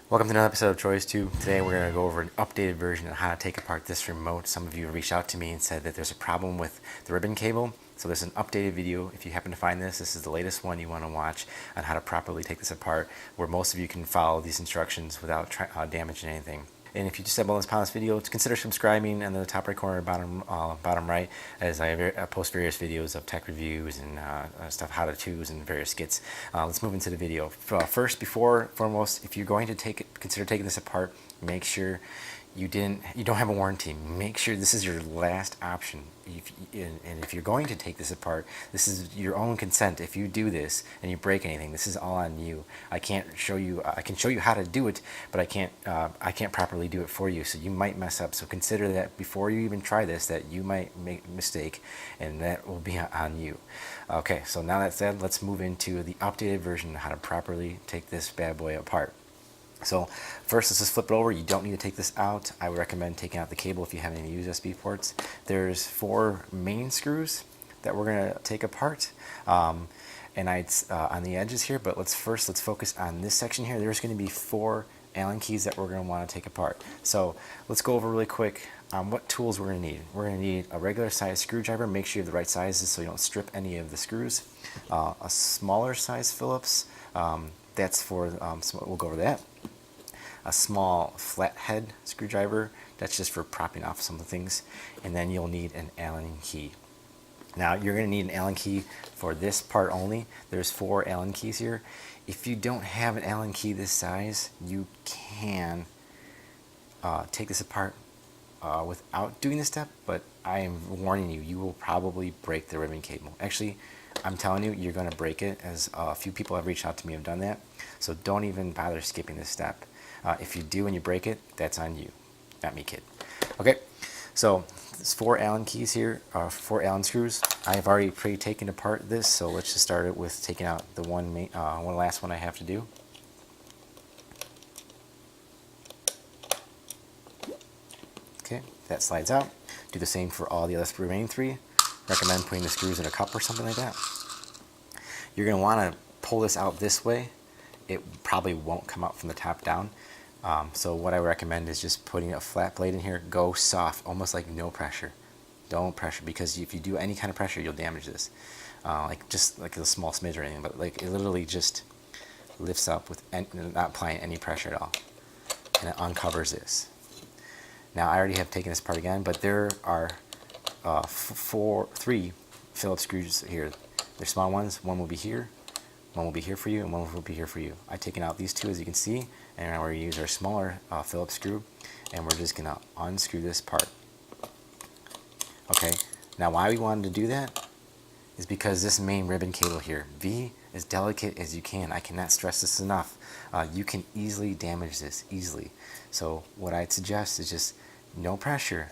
Welcome to another episode of TroysTube. Today we're going to go over an updated version of how to take apart this remote. Some of you reached out to me and said that there's a problem with the ribbon cable. So there's an updated video. If you happen to find this is the latest one you want to watch on how to properly take this apart, where most of you can follow these instructions without damaging anything. And if you just stumbled upon this video, consider subscribing in the top right corner, bottom right, as I post various videos of tech reviews and stuff, how-to-tos and various skits. Let's move into the video. First, before foremost, if you're going to consider taking this apart, make sure you don't have a warranty. Make sure this is your last option. And if you're going to take this apart, this is your own consent. If you do this and you break anything, this is all on you. I can't show you. I can show you how to do it, but I can't properly do it for you. So you might mess up. So consider that before you even try this, that you might make a mistake, and that will be on you. Okay. So now that said, let's move into the updated version of how to properly take this bad boy apart. So first, let's just flip it over. You don't need to take this out. I would recommend taking out the cable if you have any USB ports. There's 4 main screws that we're going to take apart, and on the edges here. But let's focus on this section here. There's going to be 4 Allen keys that we're going to want to take apart. So let's go over really quick what tools we're going to need. We're going to need a regular size screwdriver. Make sure you have the right sizes so you don't strip any of the screws. A smaller size Phillips. That's for so we'll go over that. A small flathead screwdriver, that's just for propping off some of the things, and then you'll need an Allen key. Now you're going to need an Allen key for this part only. There's 4 Allen keys here. If you don't have an Allen key this size, you can take this apart without doing this step, but I am warning you, you will probably break the ribbon cable. Actually, I'm telling you, you're going to break it, as a few people have reached out to me and have done that. So don't even bother skipping this step. If you do and you break it, that's on you, not me, kid. Okay, so there's 4 Allen keys here, 4 Allen screws. I have already taken apart this, so let's just start it with taking out the one last one I have to do. Okay, that slides out. Do the same for all the other remaining 3. Recommend putting the screws in a cup or something like that. You're going to want to pull this out this way. It probably won't come out from the top down. So what I recommend is just putting a flat blade in here. Go soft, almost like no pressure. Don't pressure, because if you do any kind of pressure, you'll damage this. Just like a small smidge or anything, but like it literally just lifts up with not applying any pressure at all, and it uncovers this. Now I already have taken this apart again, but there are 3 Phillips screws here. They're small ones. One will be here, one will be here for you, and one will be here for you. I've taken out these 2, as you can see, and now we're going to use our smaller Phillips screw, and we're just going to unscrew this part. Okay, now why we wanted to do that is because this main ribbon cable here, be as delicate as you can. I cannot stress this enough. You can easily damage this, easily. So what I'd suggest is just no pressure.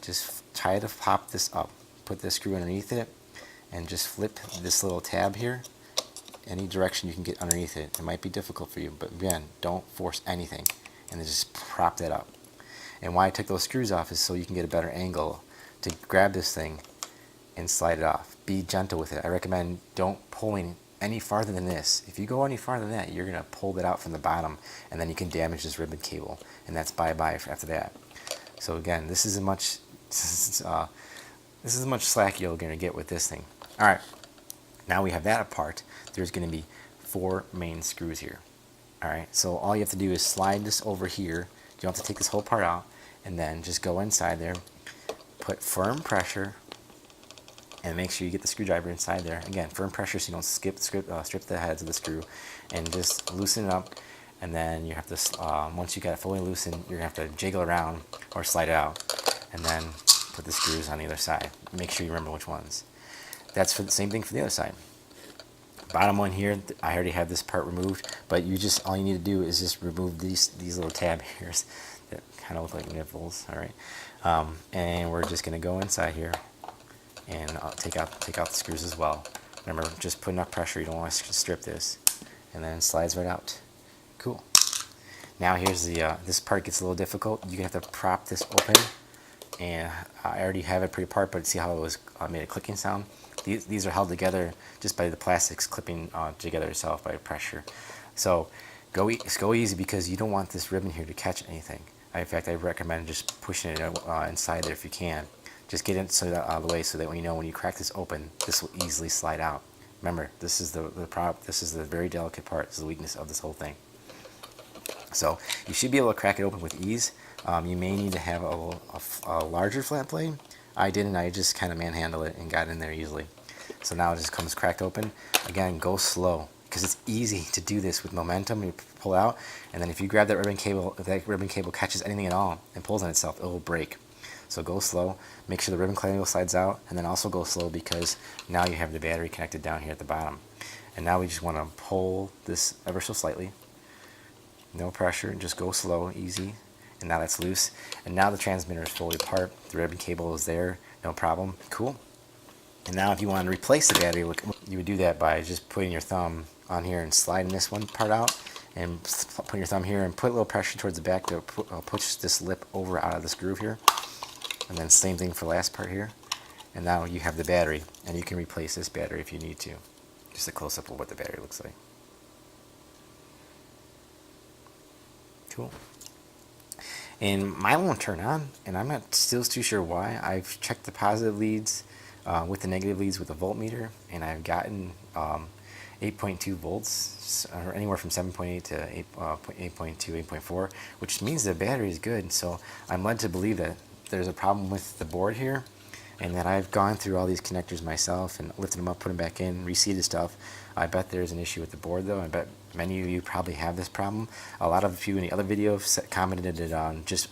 Just try to pop this up. Put this screw underneath it, and just flip this little tab here any direction you can get underneath it. It might be difficult for you, but again, don't force anything, and then just prop that up. And why I took those screws off is so you can get a better angle to grab this thing and slide it off. Be gentle with it. I recommend don't pulling any farther than this. If you go any farther than that, you're going to pull that out from the bottom, and then you can damage this ribbon cable, and that's bye-bye after that. So again, this is as much slack you're going to get with this thing. All right, now we have that apart. There's going to be 4 main screws here. All right, so all you have to do is slide this over here. You don't have to take this whole part out, and then just go inside there, put firm pressure, and make sure you get the screwdriver inside there. Again, firm pressure so you don't strip the heads of the screw, and just loosen it up. And then you have to, once you got it fully loosened, you're going to have to jiggle around or slide it out, and then put the screws on the other side. Make sure you remember which ones. That's for the same thing for the other side. Bottom one here, I already have this part removed, but all you need to do is just remove these little tab hairs that kind of look like nipples. All right, and we're just going to go inside here and take out the screws as well. Remember, just put enough pressure. You don't want to strip this, and then it slides right out. Cool. Now here's the this part gets a little difficult. You have to prop this open, and I already have it pre-apart, but see how it was made a clicking sound. These are held together just by the plastics clipping together itself by pressure. So go easy because you don't want this ribbon here to catch anything. In fact, I recommend just pushing it inside there if you can. Just get it so that out of the way so that when you crack this open, this will easily slide out. Remember, this is this is the very delicate part. This is the weakness of this whole thing. So you should be able to crack it open with ease. You may need to have a larger flat blade. I didn't. I just kind of manhandled it and got in there easily. So now it just comes cracked open. Again, go slow because it's easy to do this with momentum. You pull out, and then if you grab that ribbon cable, if that ribbon cable catches anything at all and pulls on itself, it will break. So go slow. Make sure the ribbon cable slides out, and then also go slow because now you have the battery connected down here at the bottom. And now we just want to pull this ever so slightly. No pressure, just go slow, easy. And now that's loose. And now the transmitter is fully apart. The ribbon cable is there, no problem. Cool. And now if you want to replace the battery, you would do that by just putting your thumb on here and sliding this one part out, and putting your thumb here and put a little pressure towards the back to push this lip over out of this groove here. And then same thing for the last part here. And now you have the battery, and you can replace this battery if you need to. Just a close-up of what the battery looks like. Cool. And mine won't turn on, and I'm not still too sure why. I've checked the positive leads with the negative leads with a voltmeter, and I've gotten 8.2 volts, or anywhere from 7.8 to 8.2, 8.4, which means the battery is good. So I'm led to believe that there's a problem with the board here, and that I've gone through all these connectors myself and lifted them up, put them back in, reseated stuff. I bet there's an issue with the board though. I bet many of you probably have this problem. A lot of you in the other videos commented on just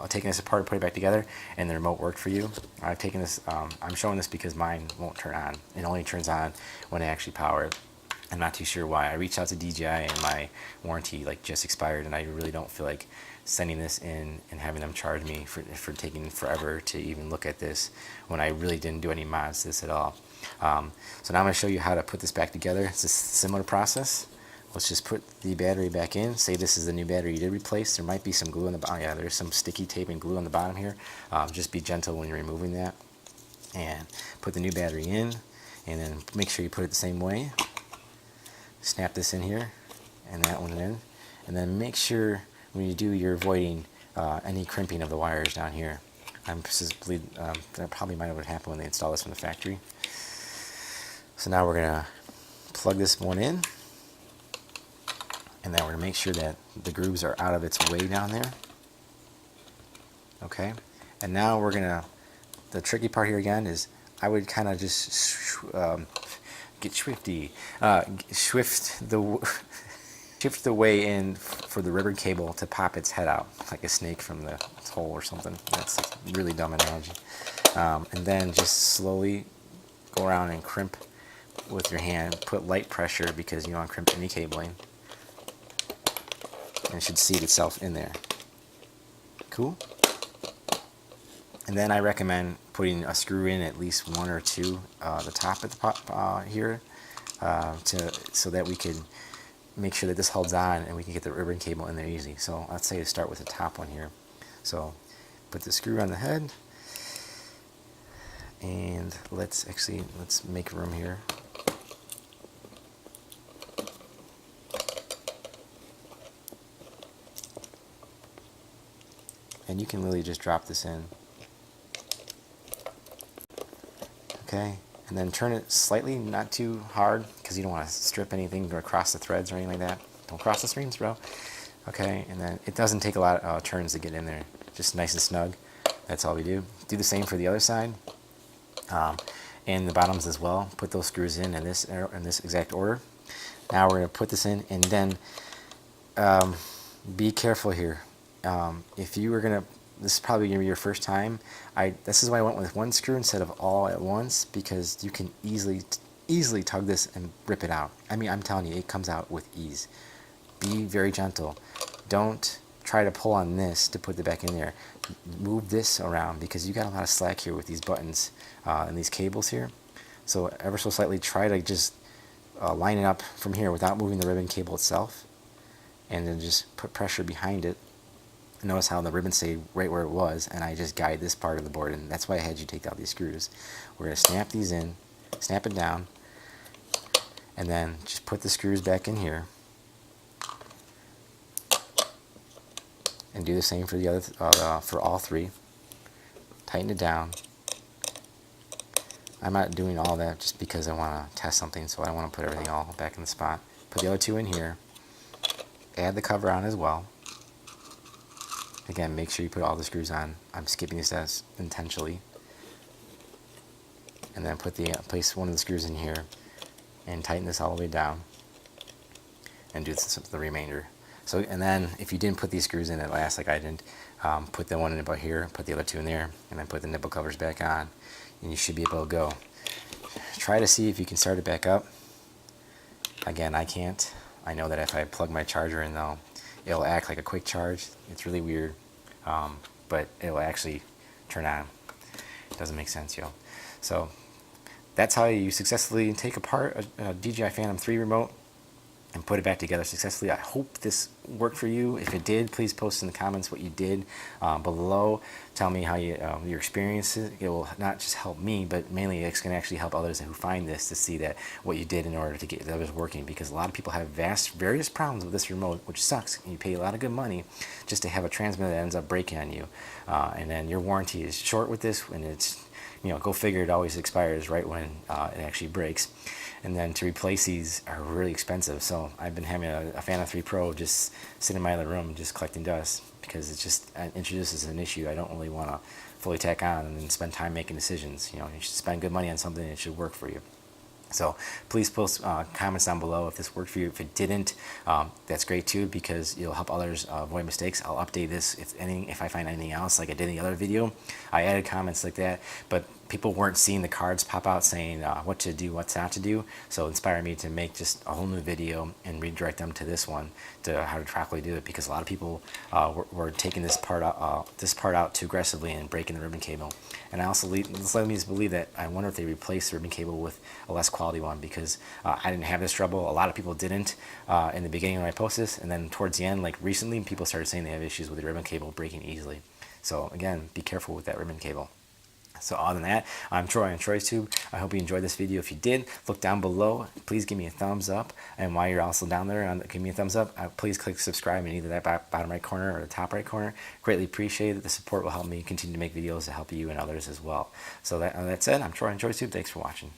taking this apart and putting it back together, and the remote worked for you. I've taken this, I'm showing this because mine won't turn on. It only turns on when I actually power it. I'm not too sure why. I reached out to DJI and my warranty just expired, and I really don't feel like sending this in and having them charge me for taking forever to even look at this when I really didn't do any mods to this at all. So now I'm going to show you how to put this back together. It's a similar process. Let's just put the battery back in. Say this is the new battery you did replace. There might be some glue on the bottom. Yeah, there's some sticky tape and glue on the bottom here. Just be gentle when you're removing that. And put the new battery in, and then make sure you put it the same way. Snap this in here, and that one in. And then make sure when you do, you're avoiding any crimping of the wires down here. That probably might have happened when they installed this from the factory. So now we're going to plug this one in, and then we're going to make sure that the grooves are out of its way down there. Okay, and now we're going to, the tricky part here again is I would kind of just get swifty, shift the way in for the ribbon cable to pop its head out like a snake from the hole or something. That's a really dumb analogy. And then just slowly go around and crimp with your hand. Put light pressure because you don't want to crimp any cabling, and it should seat itself in there. Cool. And then I recommend putting a screw in at least one or two the top at the here so that we can make sure that this holds on and we can get the ribbon cable in there easy. So let's say to start with the top one here. So put the screw on the head, and let's make room here. And you can really just drop this in. Okay, and then turn it slightly, not too hard, because you don't want to strip anything or cross the threads or anything like that. Don't cross the screens, bro. Okay, and then it doesn't take a lot of turns to get in there. Just nice and snug. That's all we do. Do the same for the other side, and the bottoms as well. Put those screws in this exact order. Now we're going to put this in, and then be careful here. If you were going to, this is probably going to be your first time. This is why I went with one screw instead of all at once, because you can easily tug this and rip it out. I mean, I'm telling you, it comes out with ease. Be very gentle. Don't try to pull on this to put it back in there. Move this around because you got a lot of slack here with these buttons and these cables here. So ever so slightly try to just line it up from here without moving the ribbon cable itself, and then just put pressure behind it. Notice how the ribbon stayed right where it was, and I just guide this part of the board, and that's why I had you take out these screws. We're going to snap these in, snap it down, and then just put the screws back in here. And do the same for the other for all three. Tighten it down. I'm not doing all that just because I want to test something, so I don't want to put everything all back in the spot. Put the other two in here. Add the cover on as well. Again, make sure you put all the screws on. I'm skipping these steps intentionally. And then place one of the screws in here and tighten this all the way down. And do the remainder. So, and then if you didn't put these screws in at last, like I didn't, put the one in about here, put the other two in there, and then put the nipple covers back on, and you should be able to go. Try to see if you can start it back up. Again, I can't. I know that if I plug my charger in though, it'll act like a quick charge. It's really weird, but it'll actually turn on. It doesn't make sense, yo. So that's how you successfully take apart a DJI Phantom 3 remote and put it back together successfully. I hope this worked for you. If it did, please post in the comments what you did below. Tell me how your experience is. It will not just help me, but mainly it's going to actually help others who find this to see that what you did in order to get the others working, because a lot of people have various problems with this remote, which sucks. You pay a lot of good money just to have a transmitter that ends up breaking on you, and then your warranty is short with this, and it's, go figure, it always expires right when it actually breaks. And then to replace these are really expensive. So I've been having a Phantom 3 Pro just sit in my other room just collecting dust, because it's just introduces an issue I don't really want to fully tack on and then spend time making decisions. You should spend good money on something and it should work for you. So please post comments down below if this worked for you. If it didn't, that's great too, because you'll help others avoid mistakes. I'll update this if I find anything else, like I did in the other video. I added comments like that, but people weren't seeing the cards pop out saying what to do, what's not to do. So it inspired me to make just a whole new video and redirect them to this one, to how to properly do it, because a lot of people were taking this part out too aggressively and breaking the ribbon cable. And I also this led me to believe that I wonder if they replaced the ribbon cable with a less quality one, because I didn't have this trouble. A lot of people didn't in the beginning when I posted this, and then towards the end, like recently, people started saying they have issues with the ribbon cable breaking easily. So again, be careful with that ribbon cable. So other than that, I'm Troy on TroysTube. I hope you enjoyed this video. If you did, look down below. Please give me a thumbs up. And while you're also down there, give me a thumbs up. Please click subscribe in either that bottom right corner or the top right corner. Greatly appreciate it. The support will help me continue to make videos to help you and others as well. So that said, I'm Troy on TroysTube. Thanks for watching.